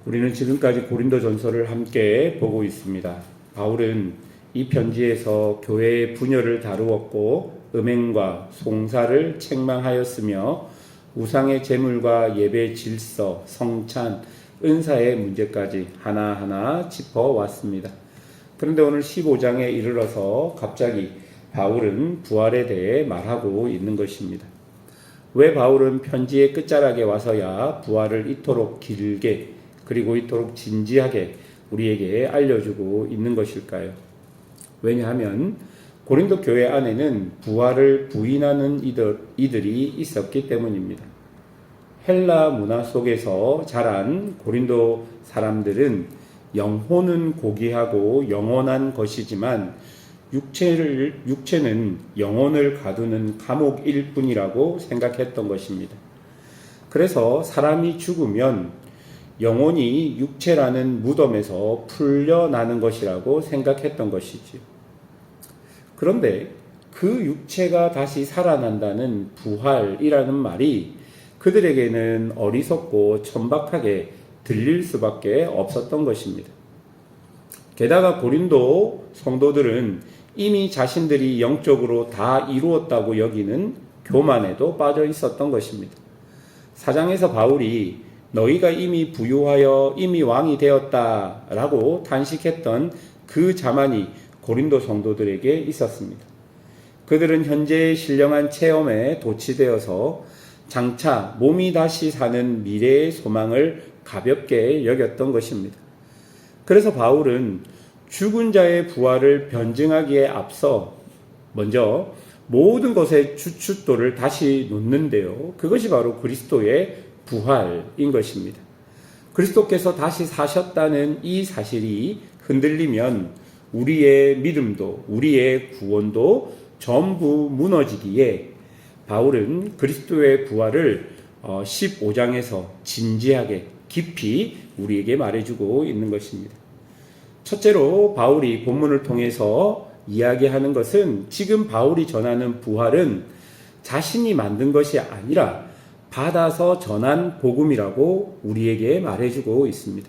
우리는 지금까지 고린도전서를 함께 보고 있습니다. 바울은 이 편지에서 교회의 분열을 다루었고 음행과 송사를 책망하였으며 우상의 제물과 예배 질서, 성찬, 은사의 문제까지 하나하나 짚어왔습니다. 그런데 오늘 15장에 이르러서 갑자기 바울은 부활에 대해 말하고 있는 것입니다. 왜 바울은 편지의 끝자락에 와서야 부활을 이토록 길게 그리고 이토록 진지하게 우리에게 알려주고 있는 것일까요? 왜냐하면 고린도 교회 안에는 부활을 부인하는 이들이 있었기 때문입니다. 헬라 문화 속에서 자란 고린도 사람들은 영혼은 고귀하고 영원한 것이지만 육체는 영혼을 가두는 감옥일 뿐이라고 생각했던 것입니다. 그래서 사람이 죽으면 영혼이 육체라는 무덤에서 풀려나는 것이라고 생각했던 것이지요. 그런데 그 육체가 다시 살아난다는 부활이라는 말이 그들에게는 어리석고 천박하게 들릴 수밖에 없었던 것입니다. 게다가 고린도 성도들은 이미 자신들이 영적으로 다 이루었다고 여기는 교만에도 빠져 있었던 것입니다. 4장에서 바울이 너희가 이미 부유하여 이미 왕이 되었다라고 탄식했던 그 자만이 고린도 성도들에게 있었습니다. 그들은 현재의 신령한 체험에 도취되어서 장차 몸이 다시 사는 미래의 소망을 가볍게 여겼던 것입니다. 그래서 바울은 죽은 자의 부활을 변증하기에 앞서 먼저 모든 것의 주춧돌을 다시 놓는데요. 그것이 바로 그리스도의 부활인 것입니다. 그리스도께서 다시 사셨다는 이 사실이 흔들리면 우리의 믿음도 우리의 구원도 전부 무너지기에 바울은 그리스도의 부활을 15장에서 진지하게 깊이 우리에게 말해주고 있는 것입니다. 첫째로 바울이 본문을 통해서 이야기하는 것은 지금 바울이 전하는 부활은 자신이 만든 것이 아니라 받아서 전한 복음이라고 우리에게 말해주고 있습니다.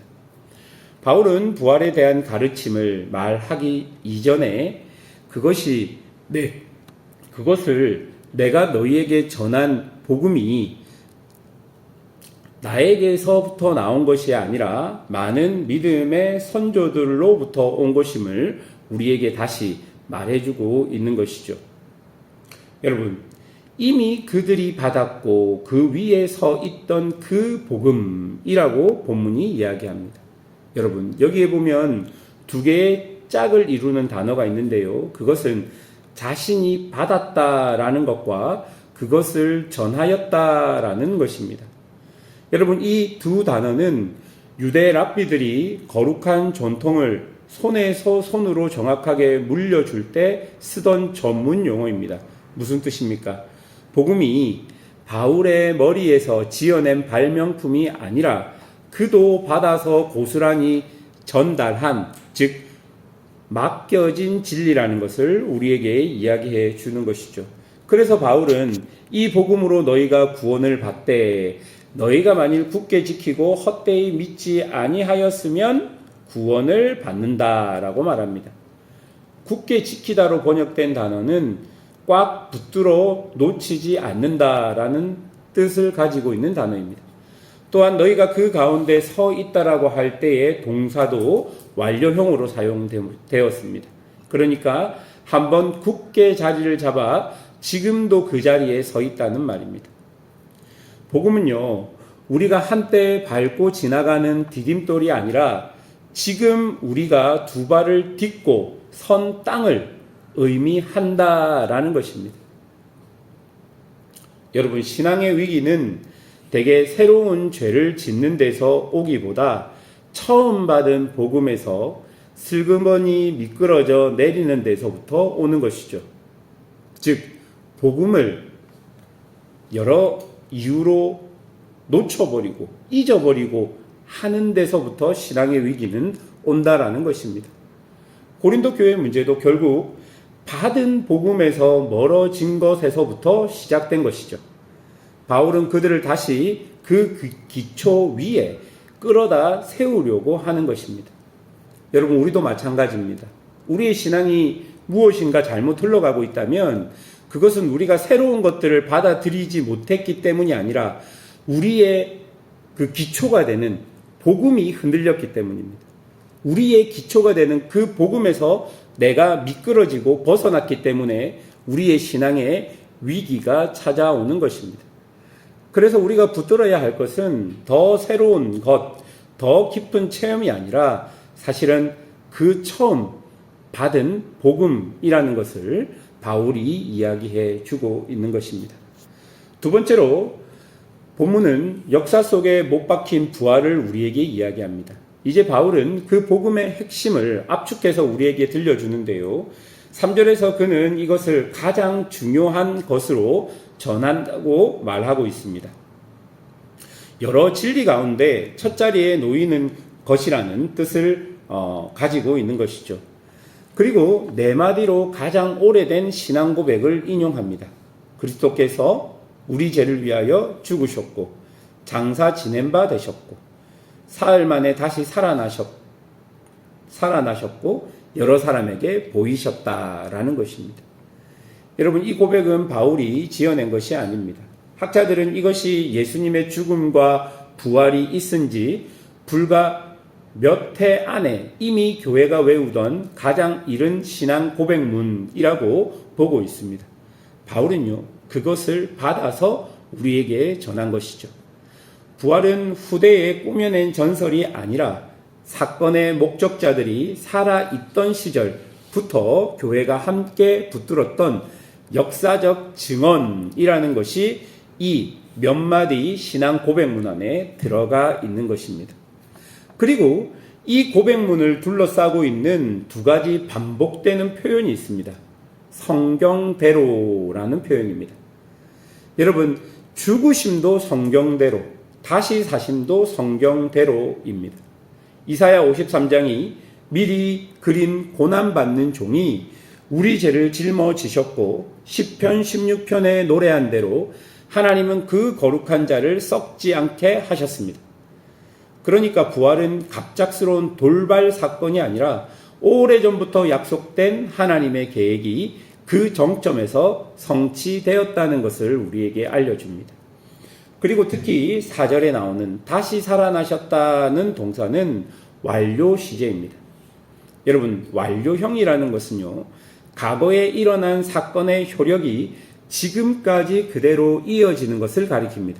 바울은 부활에 대한 가르침을 말하기 이전에 그것을 내가 너희에게 전한 복음이 나에게서부터 나온 것이 아니라 많은 믿음의 선조들로부터 온 것임을 우리에게 다시 말해주고 있는 것이죠. 여러분, 이미 그들이 받았고 그 위에 서 있던 그 복음이라고 본문이 이야기합니다. 여러분, 여기에 보면 두 개의 짝을 이루는 단어가 있는데요. 그것은 자신이 받았다라는 것과 그것을 전하였다라는 것입니다. 여러분, 이 두 단어는 유대 랍비들이 거룩한 전통을 손에서 손으로 정확하게 물려줄 때 쓰던 전문 용어입니다. 무슨 뜻입니까? 복음이 바울의 머리에서 지어낸 발명품이 아니라 그도 받아서 고스란히 전달한, 즉 맡겨진 진리라는 것을 우리에게 이야기해 주는 것이죠. 그래서 바울은 이 복음으로 너희가 구원을 받되 너희가 만일 굳게 지키고 헛되이 믿지 아니하였으면 구원을 받는다라고 말합니다. 굳게 지키다로 번역된 단어는 꽉 붙들어 놓치지 않는다라는 뜻을 가지고 있는 단어입니다. 또한 너희가 그 가운데 서 있다라고 할 때의 동사도 완료형으로 사용되었습니다. 그러니까 한번 굳게 자리를 잡아 지금도 그 자리에 서 있다는 말입니다. 복음은요, 우리가 한때 밟고 지나가는 디딤돌이 아니라 지금 우리가 두 발을 딛고 선 땅을 의미한다라는 것입니다. 여러분, 신앙의 위기는 대개 새로운 죄를 짓는 데서 오기보다 처음 받은 복음에서 슬그머니 미끄러져 내리는 데서부터 오는 것이죠. 즉, 복음을 여러 이유로 놓쳐버리고 잊어버리고 하는 데서부터 신앙의 위기는 온다라는 것입니다. 고린도 교회 문제도 결국 받은 복음에서 멀어진 것에서부터 시작된 것이죠. 바울은 그들을 다시 그 기초 위에 끌어다 세우려고 하는 것입니다. 여러분, 우리도 마찬가지입니다. 우리의 신앙이 무엇인가 잘못 흘러가고 있다면 그것은 우리가 새로운 것들을 받아들이지 못했기 때문이 아니라 우리의 그 기초가 되는 복음이 흔들렸기 때문입니다. 우리의 기초가 되는 그 복음에서 내가 미끄러지고 벗어났기 때문에 우리의 신앙에 위기가 찾아오는 것입니다. 그래서 우리가 붙들어야 할 것은 더 새로운 것, 더 깊은 체험이 아니라 사실은 그 처음 받은 복음이라는 것을 바울이 이야기해 주고 있는 것입니다. 두 번째로 본문은 역사 속에 못 박힌 부활을 우리에게 이야기합니다. 이제 바울은 그 복음의 핵심을 압축해서 우리에게 들려주는데요. 3절에서 그는 이것을 가장 중요한 것으로 전한다고 말하고 있습니다. 여러 진리 가운데 첫 자리에 놓이는 것이라는 뜻을 가지고 있는 것이죠. 그리고 네 마디로 가장 오래된 신앙 고백을 인용합니다. 그리스도께서 우리 죄를 위하여 죽으셨고 장사 지낸 바 되셨고 사흘 만에 다시 살아나셨고 여러 사람에게 보이셨다라는 것입니다. 여러분, 이 고백은 바울이 지어낸 것이 아닙니다. 학자들은 이것이 예수님의 죽음과 부활이 있은 지 불과 몇 해 안에 이미 교회가 외우던 가장 이른 신앙 고백문이라고 보고 있습니다. 바울은요, 그것을 받아서 우리에게 전한 것이죠. 부활은 후대에 꾸며낸 전설이 아니라 사건의 목적자들이 살아있던 시절부터 교회가 함께 붙들었던 역사적 증언이라는 것이 이 몇 마디 신앙 고백문 안에 들어가 있는 것입니다. 그리고 이 고백문을 둘러싸고 있는 두 가지 반복되는 표현이 있습니다. 성경대로라는 표현입니다. 여러분, 죽으심도 성경대로, 다시 사심도 성경대로입니다. 이사야 53장이 미리 그린 고난받는 종이 우리 죄를 짊어지셨고 시편 16편에 노래한 대로 하나님은 그 거룩한 자를 썩지 않게 하셨습니다. 그러니까 부활은 갑작스러운 돌발 사건이 아니라 오래전부터 약속된 하나님의 계획이 그 정점에서 성취되었다는 것을 우리에게 알려줍니다. 그리고 특히 4절에 나오는 다시 살아나셨다는 동사는 완료 시제입니다. 여러분, 완료형이라는 것은요, 과거에 일어난 사건의 효력이 지금까지 그대로 이어지는 것을 가리킵니다.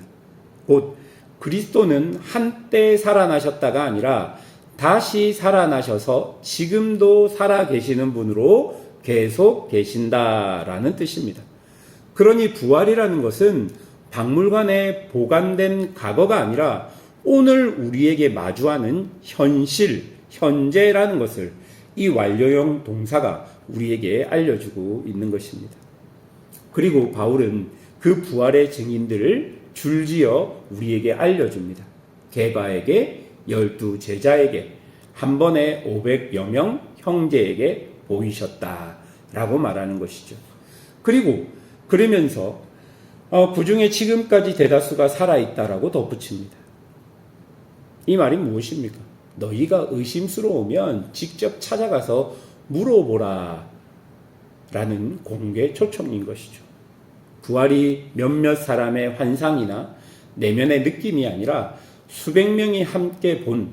곧 그리스도는 한때 살아나셨다가 아니라 다시 살아나셔서 지금도 살아계시는 분으로 계속 계신다라는 뜻입니다. 그러니 부활이라는 것은 박물관에 보관된 과거가 아니라 오늘 우리에게 마주하는 현실, 현재라는 것을 이 완료형 동사가 우리에게 알려주고 있는 것입니다. 그리고 바울은 그 부활의 증인들을 줄지어 우리에게 알려줍니다. 게바에게, 12 제자에게, 한 번에 500여 명 형제에게 보이셨다라고 말하는 것이죠. 그리고 그러면서 그 중에 지금까지 대다수가 살아있다라고 덧붙입니다. 이 말이 무엇입니까? 너희가 의심스러우면 직접 찾아가서 물어보라 라는 공개 초청인 것이죠. 부활이 몇몇 사람의 환상이나 내면의 느낌이 아니라 수백 명이 함께 본,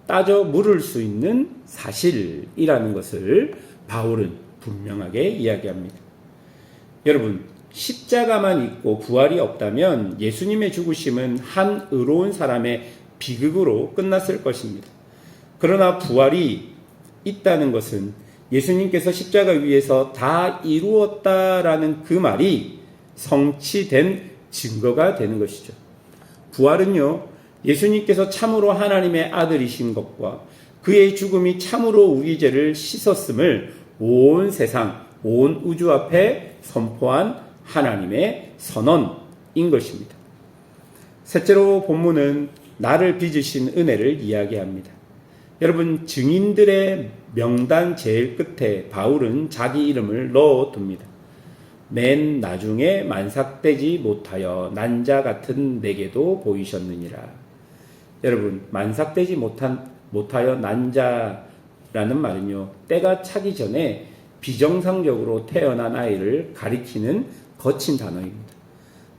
따져 물을 수 있는 사실이라는 것을 바울은 분명하게 이야기합니다. 여러분, 십자가만 있고 부활이 없다면 예수님의 죽으심은 한 의로운 사람의 비극으로 끝났을 것입니다. 그러나 부활이 있다는 것은 예수님께서 십자가 위에서 다 이루었다라는 그 말이 성취된 증거가 되는 것이죠. 부활은요, 예수님께서 참으로 하나님의 아들이신 것과 그의 죽음이 참으로 우리 죄를 씻었음을 온 세상, 온 우주 앞에 선포한 하나님의 선언인 것입니다. 셋째로 본문은 나를 빚으신 은혜를 이야기합니다. 여러분, 증인들의 명단 제일 끝에 바울은 자기 이름을 넣어둡니다. 맨 나중에 만삭되지 못하여 난자 같은 내게도 보이셨느니라. 여러분, 만삭되지 못하여 난자라는 말은요, 때가 차기 전에 비정상적으로 태어난 아이를 가리키는 거친 단어입니다.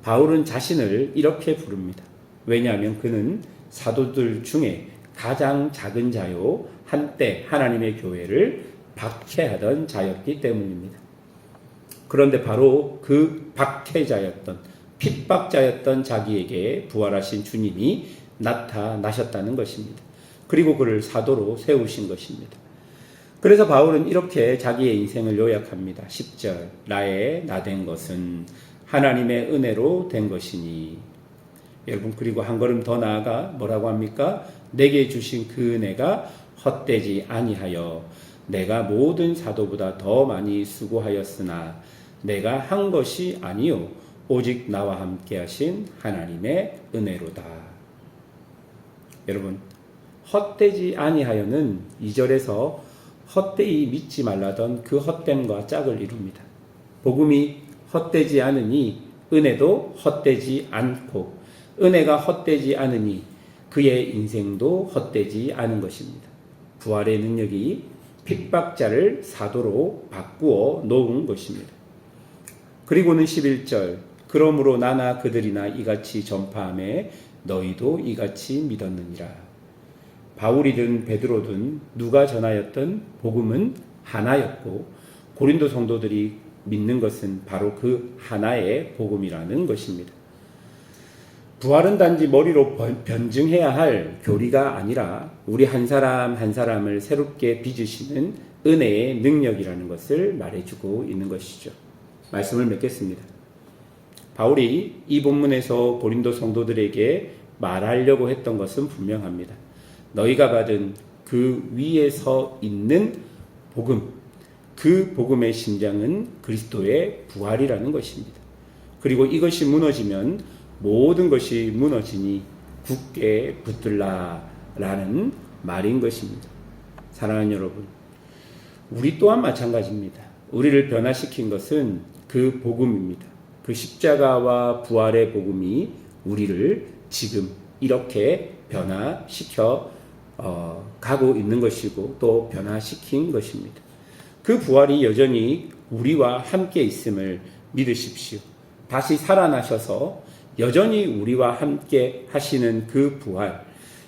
바울은 자신을 이렇게 부릅니다. 왜냐하면 그는 사도들 중에 가장 작은 자요, 한때 하나님의 교회를 박해하던 자였기 때문입니다. 그런데 바로 그 박해자였던, 핍박자였던 자기에게 부활하신 주님이 나타나셨다는 것입니다. 그리고 그를 사도로 세우신 것입니다. 그래서 바울은 이렇게 자기의 인생을 요약합니다. 10절, 나의 나된 것은 하나님의 은혜로 된 것이니. 여러분, 그리고 한 걸음 더 나아가 뭐라고 합니까? 내게 주신 그 은혜가 헛되지 아니하여 내가 모든 사도보다 더 많이 수고하였으나 내가 한 것이 아니요 오직 나와 함께 하신 하나님의 은혜로다. 여러분, 헛되지 아니하여는 2절에서 헛되이 믿지 말라던 그 헛됨과 짝을 이룹니다. 복음이 헛되지 않으니 은혜도 헛되지 않고, 은혜가 헛되지 않으니 그의 인생도 헛되지 않은 것입니다. 부활의 능력이 핍박자를 사도로 바꾸어 놓은 것입니다. 그리고는 11절, 그러므로 나나 그들이나 이같이 전파하매 너희도 이같이 믿었느니라. 바울이든 베드로든 누가 전하였던 복음은 하나였고, 고린도 성도들이 믿는 것은 바로 그 하나의 복음이라는 것입니다. 부활은 단지 머리로 변증해야 할 교리가 아니라 우리 한 사람 한 사람을 새롭게 빚으시는 은혜의 능력이라는 것을 말해주고 있는 것이죠. 말씀을 맺겠습니다. 바울이 이 본문에서 고린도 성도들에게 말하려고 했던 것은 분명합니다. 너희가 받은 그 위에 서 있는 복음, 그 복음의 심장은 그리스도의 부활이라는 것입니다. 그리고 이것이 무너지면 모든 것이 무너지니 굳게 붙들라 라는 말인 것입니다. 사랑하는 여러분, 우리 또한 마찬가지입니다. 우리를 변화시킨 것은 그 복음입니다. 그 십자가와 부활의 복음이 우리를 지금 이렇게 변화시켜 가고 있는 것이고 또 변화시킨 것입니다. 그 부활이 여전히 우리와 함께 있음을 믿으십시오. 다시 살아나셔서 여전히 우리와 함께 하시는 그 부활,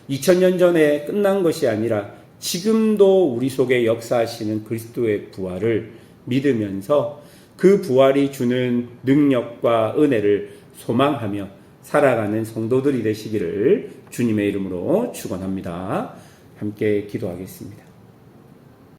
2000년 전에 끝난 것이 아니라 지금도 우리 속에 역사하시는 그리스도의 부활을 믿으면서 그 부활이 주는 능력과 은혜를 소망하며 살아가는 성도들이 되시기를 주님의 이름으로 축원합니다. 함께 기도하겠습니다.